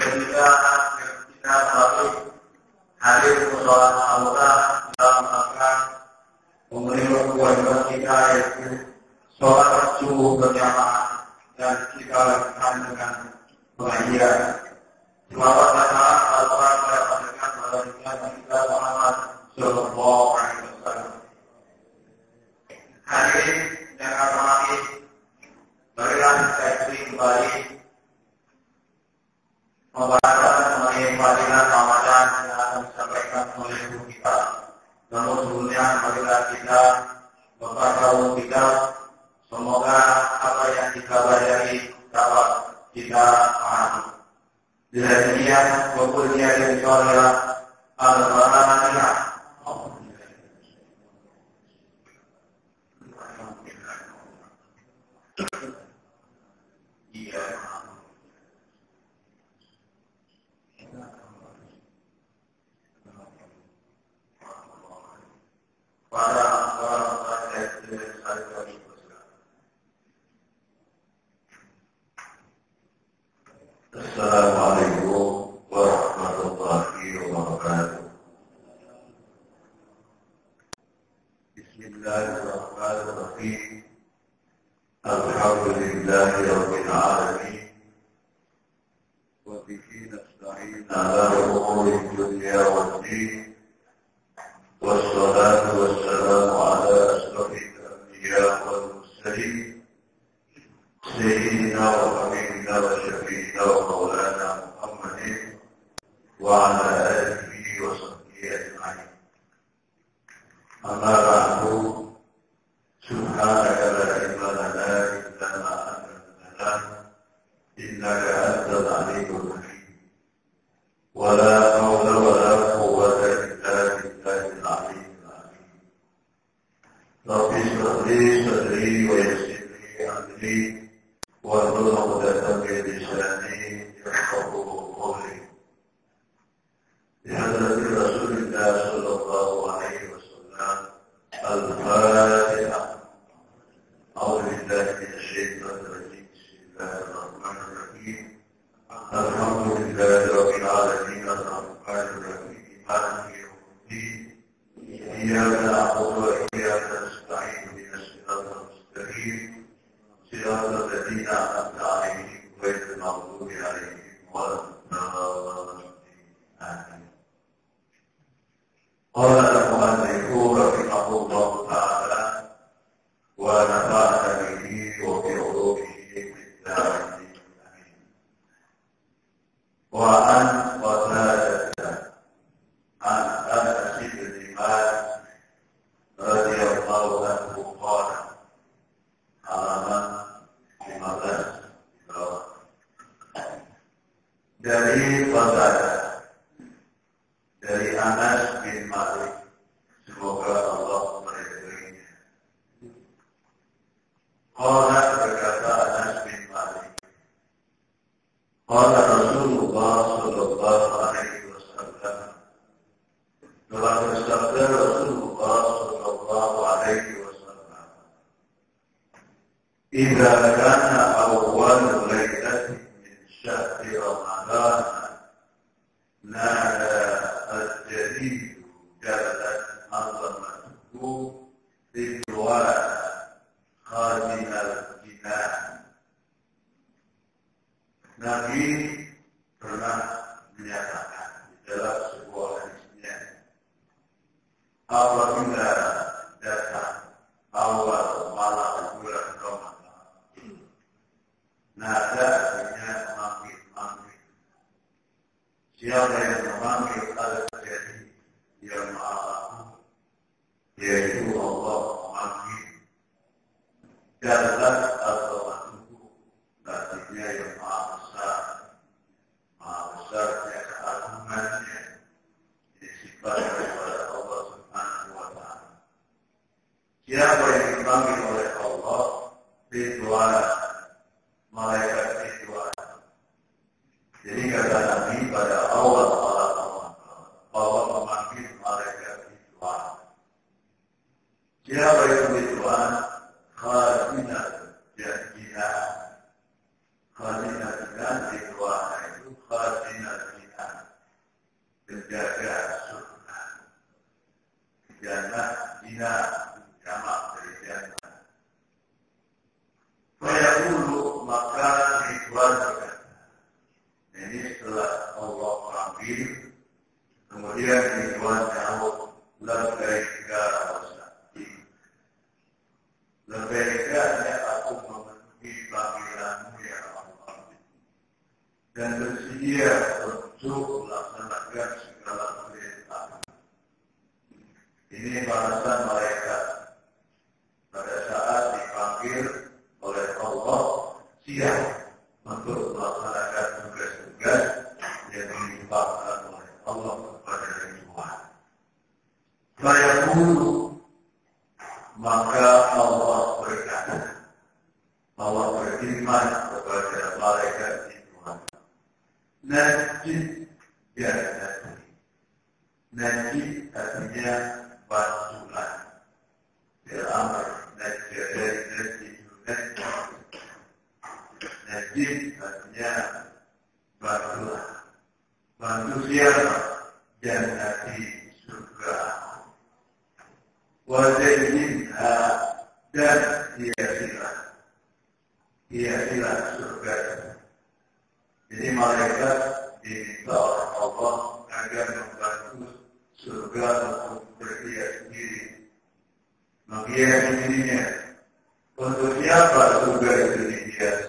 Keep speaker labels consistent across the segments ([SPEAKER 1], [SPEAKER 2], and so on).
[SPEAKER 1] ketika kita melalui hadir persoalan Allah dalam rangka memenuhi kewajiban kita yaitu sholat subuh berjamaah dan kita lakukan dengan pengajian. Selawat dan salam Al-Quran pada pandangan melahirkan kita Muhammad Sallallahu Alaihi Wasallam. Hadirin yang kami hormati, marilah saya kembali membahas mengenai fadilah Ramadan yang akan disampaikan oleh guru kita. Namun sebelumnya marilah kita membaca kita. Semoga apa yang kita pelajari dapat kita pahami. Bila demikian, berkurnia dari sholat al-Fatihah.
[SPEAKER 2] Assalamualaikum warahmatullahi wabarakatuh. Bismillahirrahmanirrahim. Alhamdulillahi rabbil alamin. Wa bihi nasta'in ala umuri dunya waddin. Wassalatu wassalamu ala asrafil anbiya wal mursalin. Sayyidina wa habibina wa syafi'ina wa maulana Muhammadin wa ala alihi wa sahbihi ajma'in. Amma ba'du, subhanaka la ilma lana illa ma 'allamtana innaka antal alimul hakim. Wa la hawla wa la quwwata illa billahil aliyyil azim. Rabbi ishrah li sadri wa yassir li amri wahlul 'uqdatam min lisani yafqahu qawli. Bi hadrati Rasulillah sallallahu alaihi wasallam. Al-Fatihah. A'udzu billahi minasy syaithanir rajim. Bismillahirrahmanirrahim. Alhamdulillahi rabbil alamin arrahmanir rahim maliki yaumiddin. Iyyaka na'budu wa iyyaka nasta'in ihdinas siratal mustaqim. صراط الذين أنعمت عليهم غير المغضوب عليهم ولا الضالين. آمين. قال المؤلف رحمه الله تعالى ونفعنا به وبعلومه في الدارين. آمين. وعن قتادة عن أنس بن مالك رضي الله عنه قال halaman 15 bawah. Dari Qatadah, dari Anas bin Malik, semoga Allah meridhoinya. Qala, berkata Anas bin Malik, qala Rasulullah sallallahu alaihi wasallam, telah bersabda Rasulullah sallallahu alaihi wasallam, إذا كان أول ليلة من شهر رمضان نادى الجليل جلت عظمته رضوان خازن الجنان. Nabi pernah menyatakan di dalam sebuah hadisnya, apabila datang awal malam bulan Ramadan, nada artinya memanggil. Siapa yang memanggil al-Jali yang Maha, yaitu Allah memanggil. Jalan atau Tuhan, artinya yang Maha Besar. Maha besarnya keagungannya disifat kepada Allah Subhanahu wa Ta'ala. Siapa yang dipanggil oleh Allah, Ridwan, malaikat Ridwan. Jadi kata Nabi pada awal malam Allah memanggil malaikat Ridwan. Siapa yang Ridwan? Khazinah janjiah. Khazinah itu Ridwan itu khazinah dan bersedia untuk melaksanakan segala perintah. Ini balasan mereka pada saat dipanggil oleh Allah siap untuk melaksanakan tugas-tugas yang dilimpahkan oleh Allah kepada Tuhan. Saya dulu maka Allah berkata, Allah berfirman kepada malaikat Tuhan, najib ya najib. Najib artinya bantulah. Beramar najib dari najib. Najib artinya bantulah. Bantu siapa? Jannati surga. Wajibnya dan hiasilah surga. Jadi malaikat diminta oleh Allah agar membantu surga untuk berhias diri, menghias dirinya. Untuk siapa surga itu dihias?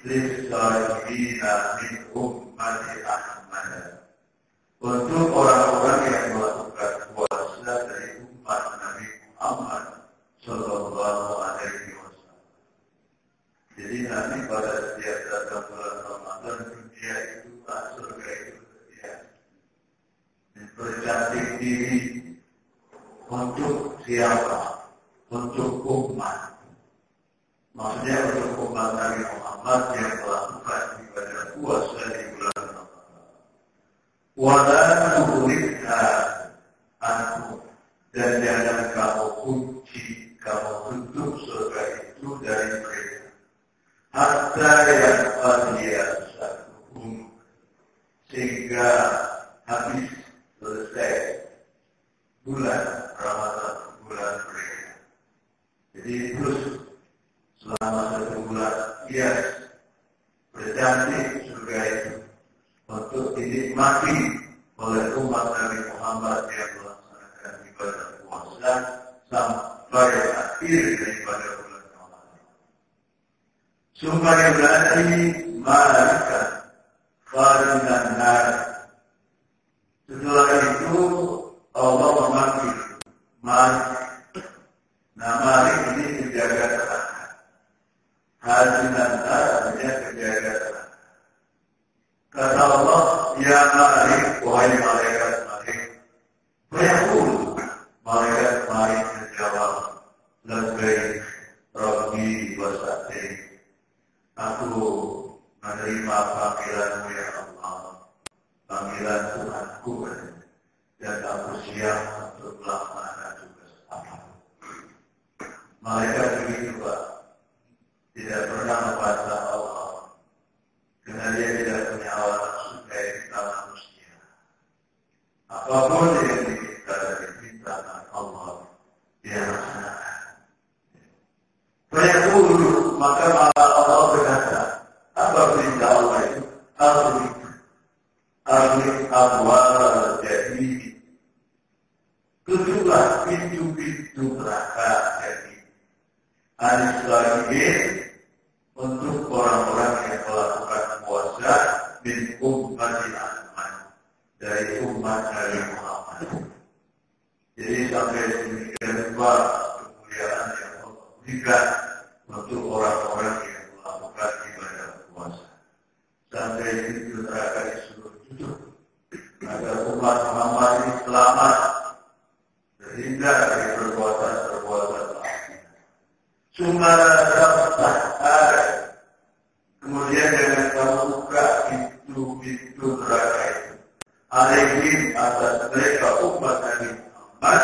[SPEAKER 2] Lissalina min ummati Ahmad. Untuk orang-orang yang melakukan puasa dari umat Nabi Muhammad Sallallahu Alaihi Wasallam. Jadi nanti pada setiap datang bulan Ramadan dunia itu surga itu terhias. Bercantik diri untuk siapa? Untuk umat. Maksudnya untuk umat Nabi Muhammad yang melakukan ibadah puasa di bulan Ramadan. Walau tulisnya anhu, dan jangan kamu kunci, kamu tutup surga itu dari mereka. Hatta yang qadiyasatuhum, sehingga habis selesai bulan Ramadan, bulan mereka. Jadi terus selama 1 bulan hias berjanji surga itu untuk dinikmati oleh umat Nabi Muhammad yang melaksanakan ibadah puasa sampai akhir daripada bulan Ramadan. Supaya berarti malaikat kharijan nar. Setelah itu Allah memanggil Malik. Nah, Malik ini penjaga neraka. Kharijan nar artinya penjaga neraka. Kata Allah, ya Malik, wahai malaikat Malik. Bayakul, malaikat Malik menjawab, labbaik Rabbi wa sa'daik. Aku menerima panggilanmu ya Allah, panggilan Tuhanku, dan aku siap untuk melaksanakan tugas apapun. Malaikat begitu Pak, tidak pernah membaca Allah, karena dia tidak punya awal nafsu kayak kita manusia. Apapun yang diminta dan dimintakan Allah, dia laksanakan. Bayakul, maka Allah berkata, apa perintah Allah itu? Aglik abwal jadi. Tutuplah pintu-pintu neraka jadi. Anis-lagi untuk orang-orang yang melakukan puasa min ummati Ahmad, dari umat Nabi Muhammad. Jadi sampai demikian rupa kemuliaan yang Allah berikan untuk orang-orang yang melakukan ibadah puasa. Sampai pintu neraka disuruh tutup agar umat Muhammad ini selamat terhindar dari perbuatan-perbuatan lain. Sumara dapat ada. Kemudian dengan kamu buka pintu-pintu neraka itu. Alaihim atas mereka umat Nabi Muhammad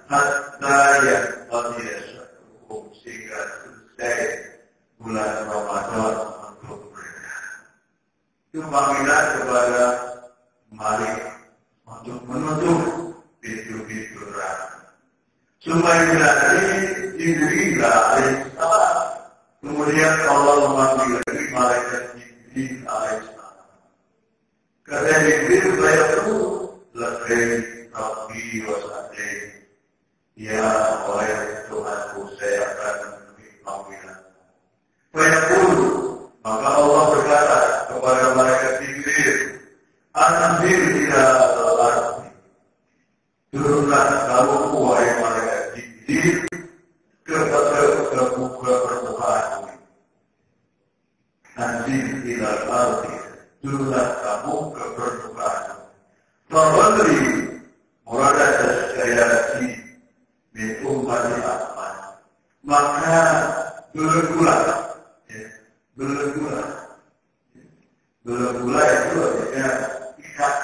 [SPEAKER 2] hatta yang qadiyasatuhum, sehingga selesai bulan Ramadan untuk mereka. Itu panggilan kepada Malik untuk menutup pintu-pintu neraka. Supaya dari Jibril alaihissalam. Kemudian Allah memanggil lagi malaikat Jibril alaihissalam. Kata Jibril, bayakul labbaik Rabbi wa sa'daik. Ya wahai Tuhanku, saya akan memenuhi panggilan. Bayakul, maka Allah berkata kepada malaikat Jibril, anjing ilal arti, turunlah kamu ke permukaan. Fawalri murada tasayati min ummati Ahmad. Maka bergula itu artinya ikat.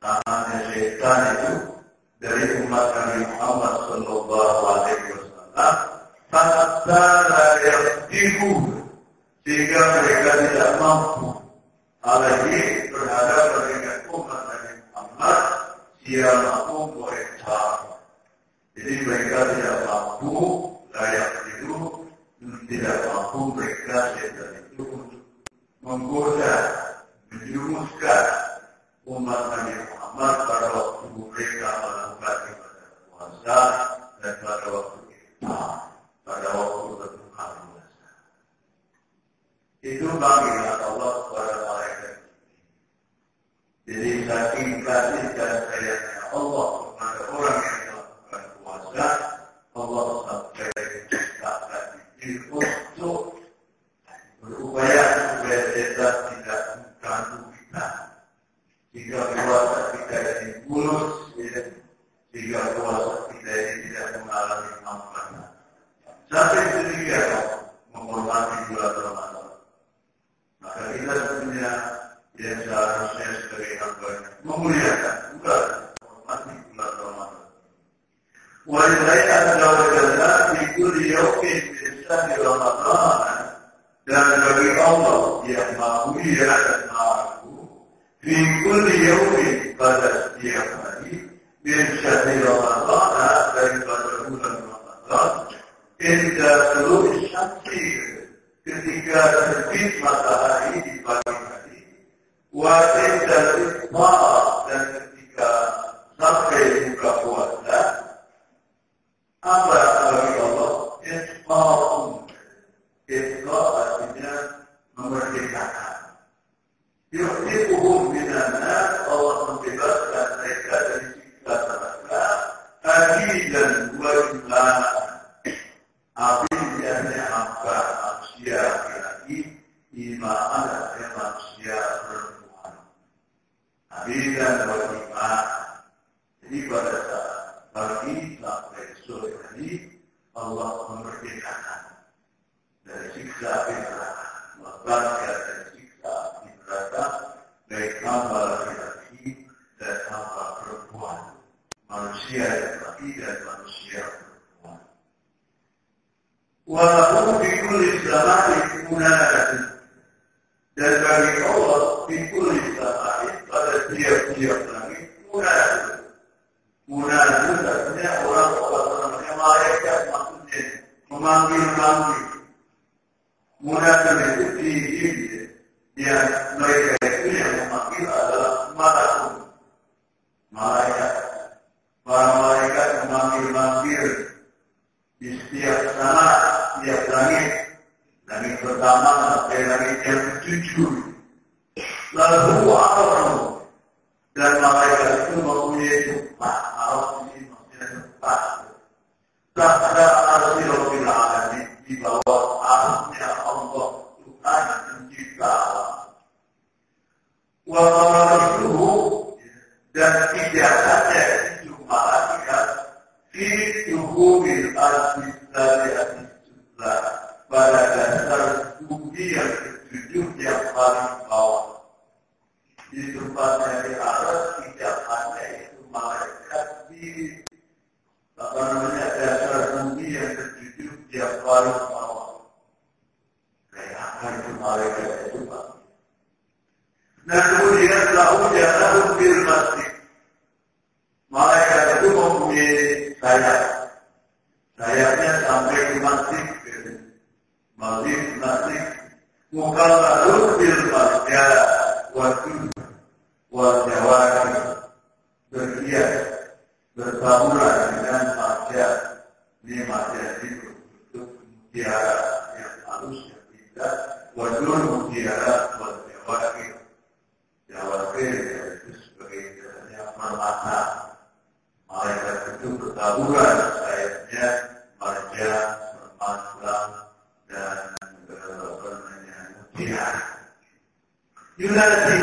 [SPEAKER 2] Tangannya syaitan itu dari umat Nabi Muhammad sallallahu alaihi wasallam hatta la yaqdiru, sehingga mereka tidak mampu alaihi terhadap mereka umat Nabi Muhammad siapapun mereka. Jadi mereka tidak mampu layak itu, tidak mampu mereka syaitan itu untuk menggoda, menjurumuskan umat Nabi Muhammad pada waktu mereka melakukan ibadah puasa dan pada waktu iftar, pada waktu berbuka puasa. Itu panggilan Allah kepada malaikat. Jadi saking kasih dan sayangnya Allah kepada orang yang melakukan puasa, Allah sampai menciptakan diri untuk berupaya supaya setan tidak mengganggu kita. Jika puasa kita ini mulus, jika puasa kita ini tidak mengalami manfaat. Sampai demikian menghormati bulan Ramadan. Maka kita sebenarnya yang seharusnya sebagai hamba memuliakan bulan, menghormati bulan Ramadan. Walillahi azza wa jalla fi kulli yawmin min syahri Ramadan, dan bagi Allah yang Maha Mulia dan Maha Agung, fi kulli yawmin pada setiap hari min syahri Ramadan, daripada bulan Ramadan, inda tulu'i syamsi, ketika terbit matahari di pagi hari, wa inda iftar, dan ketika sampai buka puasa. Apa bagi Allah? Iftarun. Iftar artinya memerdekakan. Yuhdiquhum minan nar, Allah membebaskan mereka dari siksa neraka, adilan wa jumlah. Api hanya hamba manusia laki-laki, iman dan manusia perempuan. Adilan wa jumlah. Jadi pada saat pagi sampai sore hari, Allah memerdekakan dari siksa api neraka, melepaskan dari siksa api neraka, baik hamba laki-laki dan hamba perempuan, manusia laki dan manusia perempuan. Walaupun fikul Islamai munadatin, dan bagi Allah fikul Islamai pada tiap-tiap langit munadatin. Munadatin artinya orang-orang yang malaikat, maksudnya memanggil-manggil. Munadatin itu dihim, yang mereka itu yang memanggil adalah malakun, malaikat. Para malaikat memanggil-manggil di setiap sana, setiap langit. Langit pertama sampai langit yang ketujuh. Lalu Allah dan malaikat itu mempunyai tempat. Allah ini maksudnya tempat. Tak ada arti Rabbil Alamin, di bawah arusnya Allah, Tuhan pencipta alam. Wa malaikatuhu, dan tidak saja itu malaikat fi tuhumil ardi salihati sudra, pada dasar bumi yang ketujuh yang paling bawah. Di tempatnya di atas tidak hanya itu malaikat di dasar bumi yang ketujuh yang paling bawah. Kayak apa itu malaikat itu, Pak? Nah kemudian lahu janahun bil masjid. Malaikat itu mempunyai sayap. Sayapnya sampai ke masjid. Masjid. Mukallalun bil masjid. Wajawari. Berhias. Berbamuran dengan masjid. Ini masjid itu untuk mutiara yang halus yang indah. Wajur mutiara wajawari. Jawabir itu sebagai permata. Malaikat itu bertaburan sayapnya, marja, permata, dan
[SPEAKER 1] jihad. Yunadi,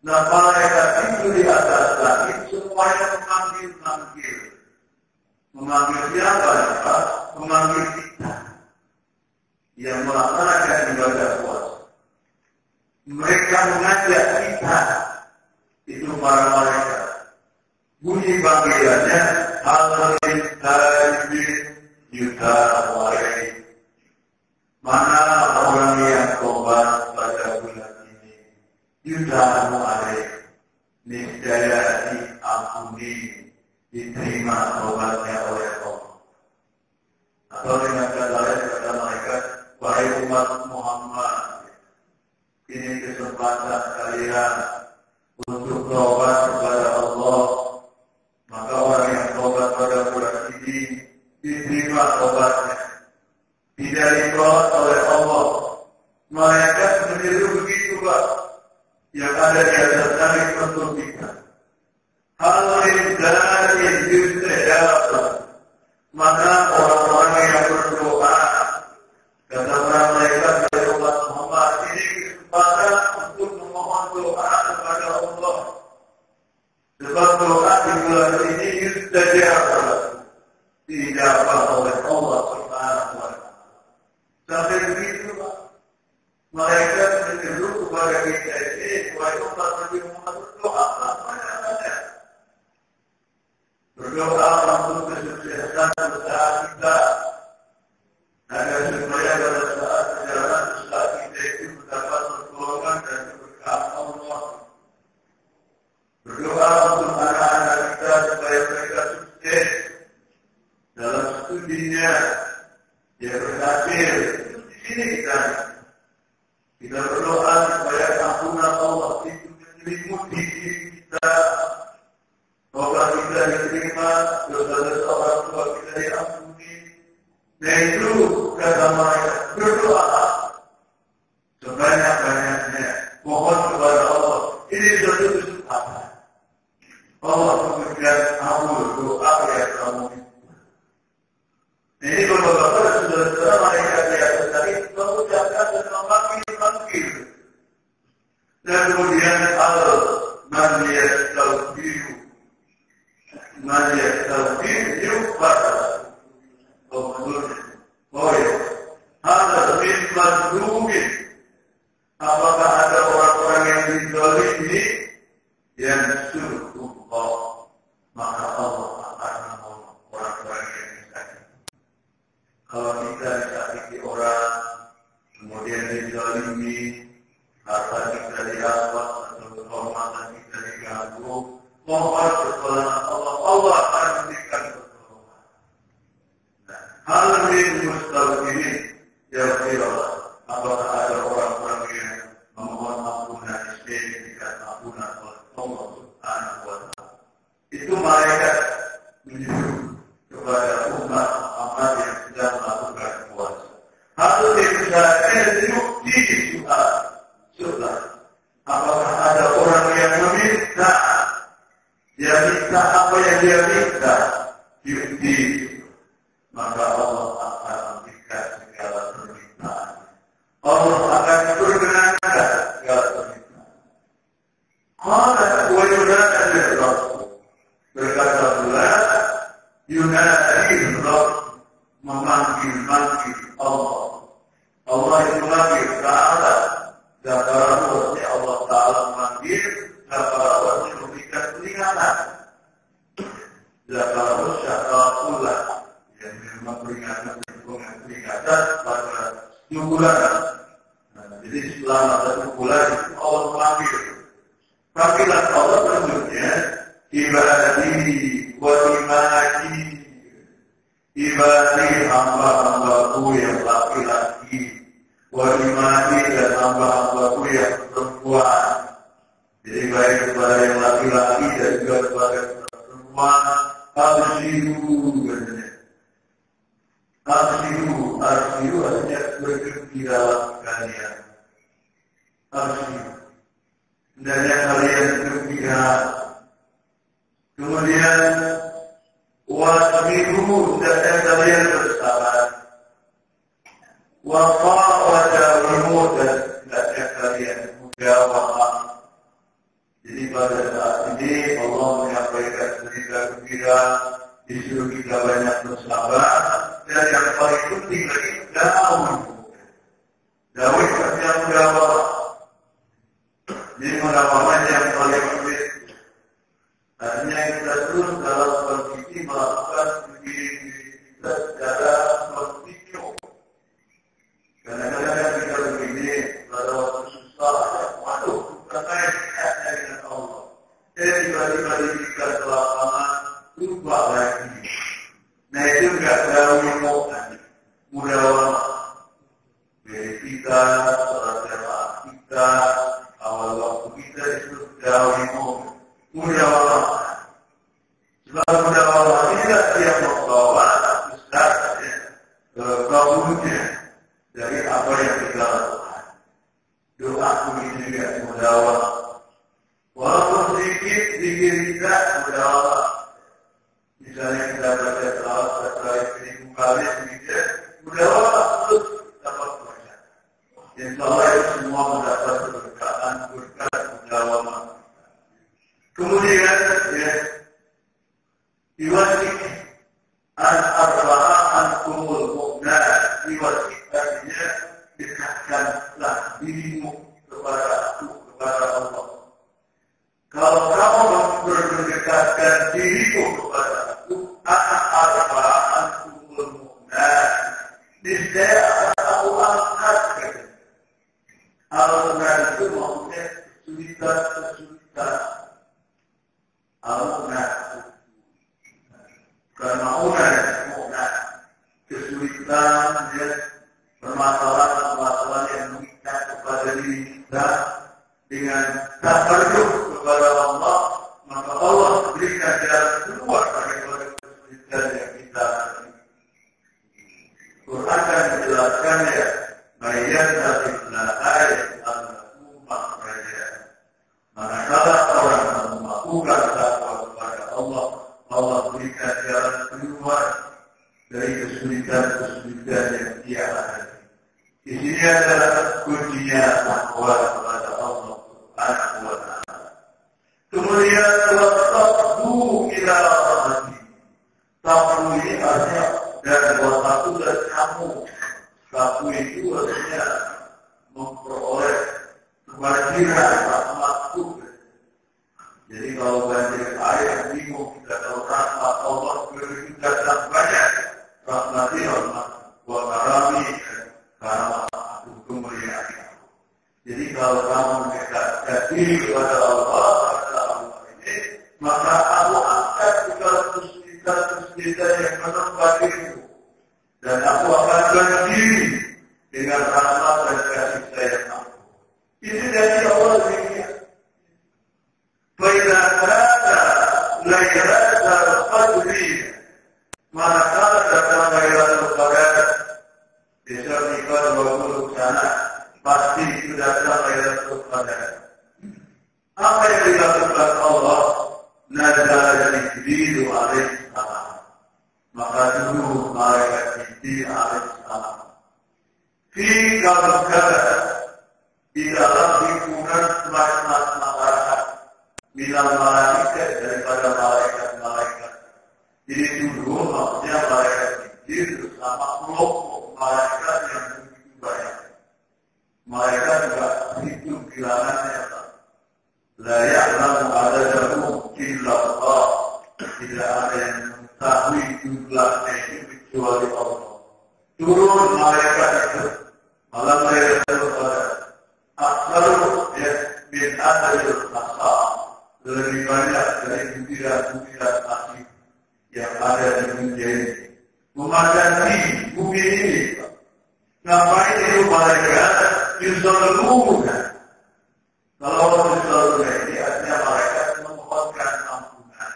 [SPEAKER 1] nah malaikat itu di atas langit semuanya memanggil siapa ya Pak? Memanggil kita yang melaksanakan ibadah puasa. Mereka mengajak kita, itu para malaikat. Bunyi panggilannya Al-Rin Talibin Yuta Walai. Mana orang yang tobat pada bulan ini? Yuta Walai. Niscaya diampuni, diterima tobatnya oleh Allah. Atau dengan kata lain kata malaikat, wahai umat Muhammad, ini kesempatan kalian untuk tobat kepada Allah. Maka orang yang tobat pada bulan ini diterima tobatnya, tidak ditolak oleh Allah. Malaikat menyeru begitu Pak, yang ada di atas langit untuk kita. Hal-hal dari yustajab. Maka orang-orang yang berdoa, kata para malaikat dari umat Muhammad, ini kesempatan untuk memohon doa kepada Allah. Sebab doa di bulan ini yustajab, dijawab oleh Allah Subhanahu wa Ta'ala. Sampai begitu Pak, malaikat menyeru kepada kita ini, wahai umat Nabi Muhammad, berdoa apa-apa. Berdoa untuk kesuksesan usaha kita, agar supaya pada saat perjalanan usaha kita itu mendapat pertolongan dan keberkahan Allah. Berdoa untuk anak-anak kita supaya mereka sukses dalam studinya, dia berhasil. Di sini kita berdoa supaya ampunan Allah itu menyelimuti diri kita. Doa kita diterima, dosa-dosa orang tua kita diampuni. Nah itu kata mereka, berdoa sebanyak-banyaknya, mohon kepada Allah. Ini suatu kesempatan. Allah memberikan ampun doa yang kamu. Ini bapak-bapak saudara-saudara malaikat di atas tadi mengucapkan dan memanggil. Dan kemudian man yastaghfiru yufar. Ada min mazlumin. Apakah ada orang-orang yang dizalimi yang suruh Allah, maka Allah akan menolong orang-orang yang disakiti. Kalau kita disakiti orang, kemudian dizalimi, harta kita dirampas atau kehormatan kita diganggu, mohon pertolongan Allah, Allah akan memberikan pertolongan. Hal ini mustahil ya Allah. Apakah ada orang-orang yang memohon ampunan diberikan ampunan oleh Allah Subhanahu wa Ta'ala? Itu malaikat menyeru kepada umat Muhammad yang sedang melakukan puasa. Hal itu saya diukti sudah. Apakah ada orang yang meminta? Dia minta apa yang dia minta, diukti. Maka Allah akan memberikan segala permintaan. Allah akan berkenankan segala permintaan. Qala wa yunadi Rasul. Berkata pula, yunadi Rasul, memanggil-manggil Allah. Allah itu manggil Ta'ala. Zakarahu, Allah Ta'ala memanggil, Zakarahu memberikan peringatan. Zakarahu syakatullah, yang memberikan peringatan pada bulan. Jadi selama 1 bulan itu Allah memanggil. Panggilan Allah tentunya ibadi wa imani. Ibadi hamba-hambaku yang laki-laki, wa imani dan hamba-hambaku yang perempuan. Jadi baik kepada yang laki-laki dan juga kepada perempuan, Arsiru artinya bergembiralah kalian. Arsiru. Hendaknya kalian bergembira. Kemudian wasbiru, hendaknya kalian bersabar. Waqa'wadawimu, dan
[SPEAKER 2] kita disuruh kita banyak bersabar, dan yang paling penting lagi dakwah. Dakwah artinya mendakwah. Ini mendakwah yang paling penting. Artinya kita terus dalam kondisi melakukan diri kita secara kontinuo. Kadang-kadang kita begini pada waktu susah, waduh, katanya dengan Allah. Tiba-tiba diberikan ke lapangan, lupa lagi. Nah itu enggak jauh mudah lama. Dari kita, sholat jamaah kita, awal waktu kita itu jauh mudah lama. Sebab mudah lama inilah yang membawa Ustaz kabulnya dari apa yang kita lakukan. Doaku ini juga mudah lama. Walaupun sedikit kita mudah lama. Misalnya kita baca selawat setelah seribu kali sedikit, mudah lama terus dapat baca. Insya Allah itu semua mendapat keberkahan berkat mudah lama. Kemudian diwasik an-arba'an kumul mu'nah, diwasik artinya dekatkanlah dirimu kepada aku, kepada Allah. Kalau kamu berdekatkan dirimu kepada aku, an-arba'an kumul mu'nah, niscaya akan aku angkat. Al-mu'nah itu maksudnya kesulitan. Al-mu'nah karena mu'nah kesulitan, permasalahan yang mengikat kepada diri kita dengan tabarruk kepada Allah, maka Allah berikan jalan keluar daripada kesulitan yang kita alami. Quran akan menjelaskannya, bayan dari ayat al-Umar saja. Manakala orang melakukan takwa kepada Allah, Allah berikan jalan keluar dari kesulitan-kesulitan yang dia alami. Di sini adalah kuncinya takwa kepada Allah Subhanahu wa Ta'ala. Kemudian wasaqdu ila rahmati. Takwa ini artinya dan wasaqdu dan kamu. Takwa itu artinya memperoleh kewajiban rahmatku. Jadi kalau banjir air bingung kita tahu rahmat Allah begitu datang banyak rahmati Allah wa karami karena aku kemuliaan. Jadi kalau kamu mendekatkan diri kepada Allah ini, maka aku angkat segala kesulitan yang menimpa dirimu, dan aku akan berdiri dengan rahmat dan kasih sayang aku. Ini dari Allah ini. فإذا كان ليلة القدر manakala datang Lailatul Qadar disertikan 20 sana pasti itu datang Lailatul Qadar. Apa yang dilakukan Allah? Nazala Jibril alaihi salam. Maka dulu malaikat Jibril alaihi salam fi kabukara di dalam lingkungan masyarakat minal malaikat daripada malaikat-malaikat. Jadi dulu maksudnya malaikat Jibril bersama kelompok malaikat yang begitu banyak. Malaikat juga itu bilangannya. La ya'lamu adadahu illa Allah. Tidak ada yang mengetahui jumlahnya itu kecuali Allah. Turun malaikat itu malam Lailatul Qadar. Aksaru min adadil asal. Lebih banyak dari butiran-butiran asli yang ada di dunia ini. Memadati bumi ini. Ngapain itu malaikat? Yusalluna. Kalau yusalluna ini artinya malaikat memohonkan ampunan.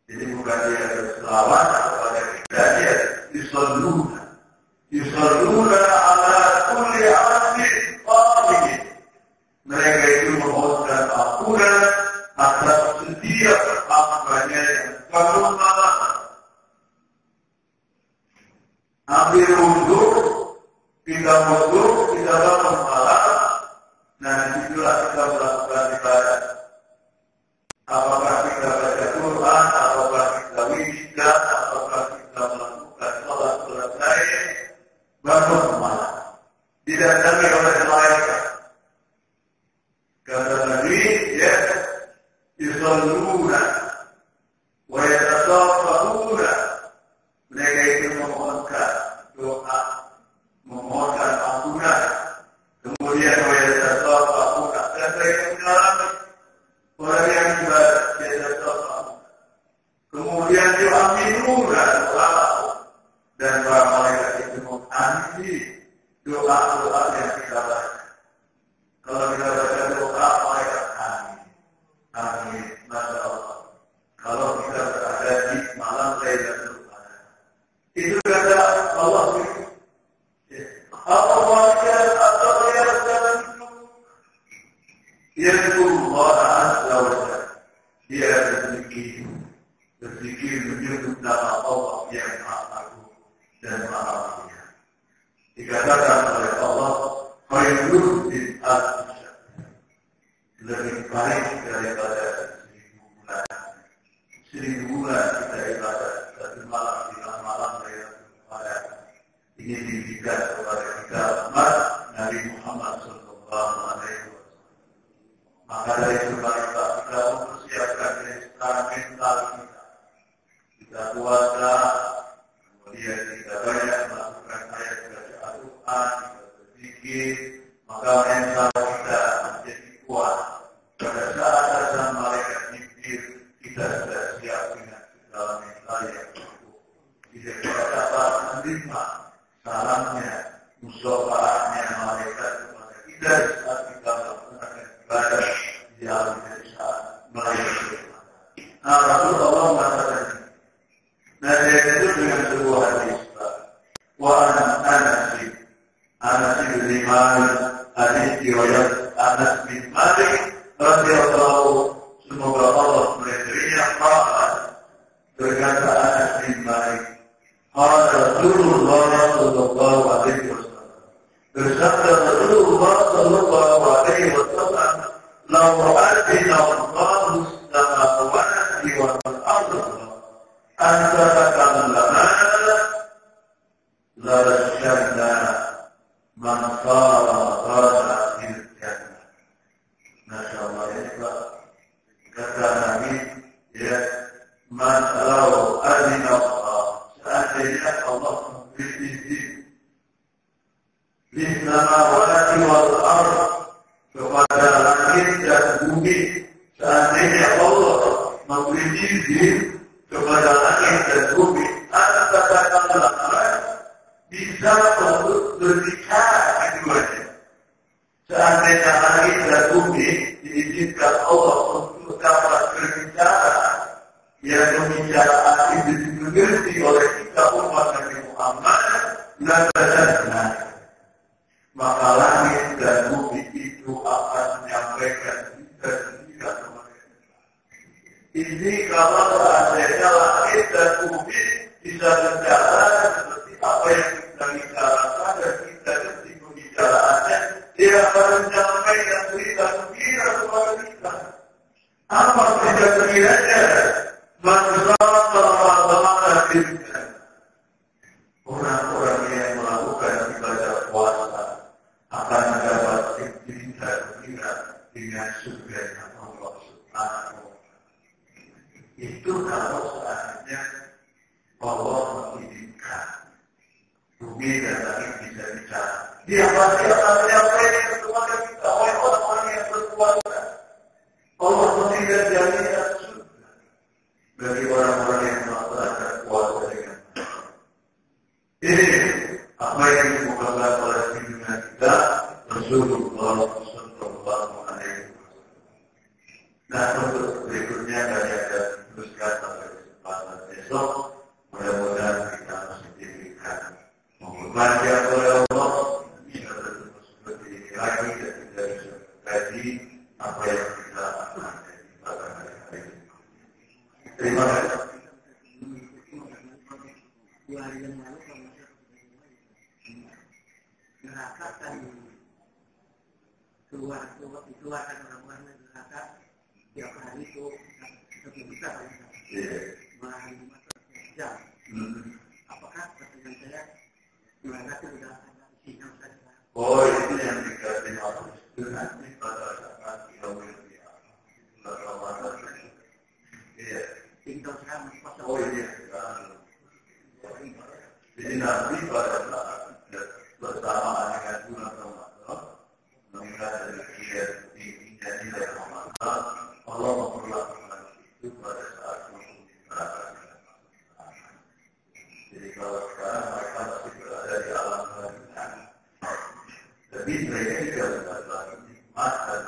[SPEAKER 2] Jadi bukan dia berselawat kepada kita, dia yusalluna. Yusalluna ala kulli abdin qalimin. Mereka itu memohonkan ampunan atas setiap hambanya yang bangun malam. Ambil wudhu, kita bangun malam, nah disitulah kita melakukan ibadah. Apakah kita baca Quran, apakah
[SPEAKER 1] didatangi oleh malaikat. Kata Nabi, ya, yusalluna wa yatasaffahuna. Mereka itu memohonkan doa, memohonkan ampunan. Kemudian wa yatasaffahuna, dan mereka menyelamat orang yang ibadah yatasaffahuna. Kemudian yu'minuna doa, dan para malaikat itu mengamini doa-doa yang kita baca. Kalau kita baca doa, malaikat amin. Amin. Masya Allah. Kalau kita berada di malam Lailatul Qadar, itu kata Allah itu. Allah atau Allah Azza wa Jalla. Dia berzikir menyebut nama Allah yang Maha Agung dan Maha Mulia. Dikatakan oleh Allah, khairul min alfi syahr, lebih baik daripada 1000 bulan kita ibadah satu malam di malam Lailatul Qadar. Ini diberikan kepada kita umat Nabi Muhammad sallallahu alaihi wasallam. Maka dari sebab kita mempersiapkan sekarang mental kita. Kita puasa, kemudian kita banyak melakukan ayat baca Al-Quran, kita berzikir, maka mental kita menjadi kuat. Pada saat azan malaikat Jibril, kita sudah siap dengan segala mental yang cukup. Jika kita dapat menerima salamnya, musyafaatnya malaikat kepada kita saat kita melakukan ibadah di dalam saat malaikat. Nah, Rasulullah mengatakan, nah, itu dengan sebuah hadis. Wa Anas bin Malik, hadis riwayat Anas bin Malik radhiyallahu, semoga Allah meridainya, berkata Anas bin Malik, Rasulullah sallallahu alaihi wasallam, bersabda Rasulullah sallallahu alaihi wasallam, "Lau ra'atina Allahu samawati wal ardh antara lana la rasyadna man sara rasa fil jannah." Masya Allah, ya, kata Nabi, ya, man lau adina Allah, seandainya Allah memberi izin di samawati wal ardh, kepada langit dan bumi, seandainya Allah memberi izin kepada langit dan bumi, katakanlah bisa untuk berbicara keduanya. Seandainya langit dan bumi diizinkan Allah untuk dapat berbicara, yang pembicaraan itu dimengerti oleh kita umat Nabi Muhammad, maka langit dan bumi itu akan menyampaikan kita kepada kita. Ini kalau seandainya langit dan bumi bisa bicara seperti apa yang kita bicarakan dan kita ngerti pembicaraannya, dia akan menyampaikan berita gembira kepada kita. Apa berita gembiranya? Orang-orang yang melakukan ibadah puasa akan mendapat berita gembira dengan surga Allah Subhanahu wa Ta'ala. Itu kalau seandainya Allah mengizinkan bumi dan langit bisa bicara. Dia pasti akan menyampaikan kepada kita oleh orang-orang yang berpuasa. Allah memberikan jaminan surga bagi orang-orang yang melaksanakan puasa dengan baik. Ini apa yang dimukakan oleh pimpinan kita, Rasulullah sallallahu alaihi wasallam. Nah, untuk berikutnya kami akan teruskan sampai kesempatan besok. Mudah-mudahan kita masih diberikan menghormati oleh Allah, bisa bertemu seperti ini lagi dan kita bisa mengkaji apa yang kita akan jadi pada hari-hari ini. Terima kasih.
[SPEAKER 3] 2 hari yang lalu merasakan keluarkan orang-orang yang neraka tiap hari itu lebih besar dari jam. Apakah pertanyaan saya neraka itu sudah ada isinya saja?
[SPEAKER 2] Oh, itu yang dikasih masuk itu nanti pada saat kita berdia. Itulah Ramadan. Iya.
[SPEAKER 3] Tinggal sekarang puasa.
[SPEAKER 2] Oh iya. Jadi nanti pada saat bersamaan dengan bulan Ramadan, mengingat dari kiat tingginya nilai Ramadan, Allah memperlakukan itu pada saat mengumpulkan. Jadi kalau sekarang mereka masih berada di alam kehidupan, tapi mereka tidak berada di nikmat dan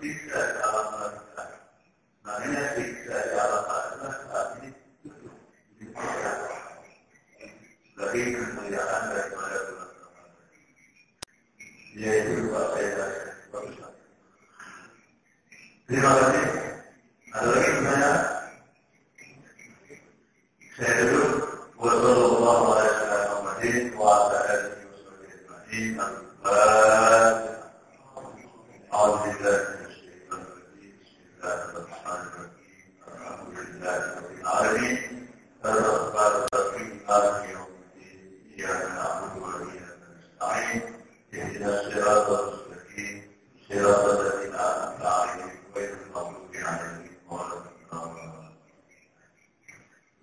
[SPEAKER 2] siksa di alam kehidupan. Namanya siksa di alam kehidupan saat ini lebih kemuliaan daripada bulan Ramadan. Yaitu saya bagus. Terima kasih. Ada lagi pertanyaan? Saya duduk. Wassalamualaikum warahmatullahi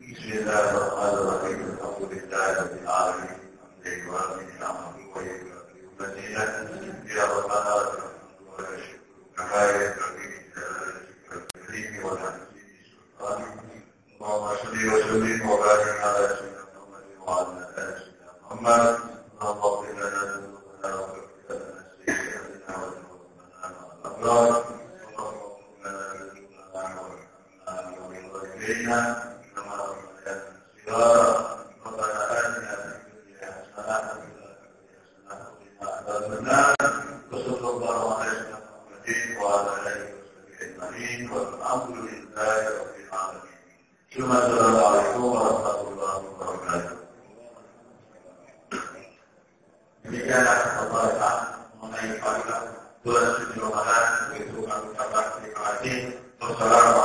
[SPEAKER 2] Bismillahirrahmanirrahim. Alhamdulillah rabbil alamin. Assalamualaikum warahmatullahi wabarakatuh. Demikianlah pembahasan mengenai bulan suci Ramadan. Itu kami ucapkan terima kasih. Wassalamualaikum.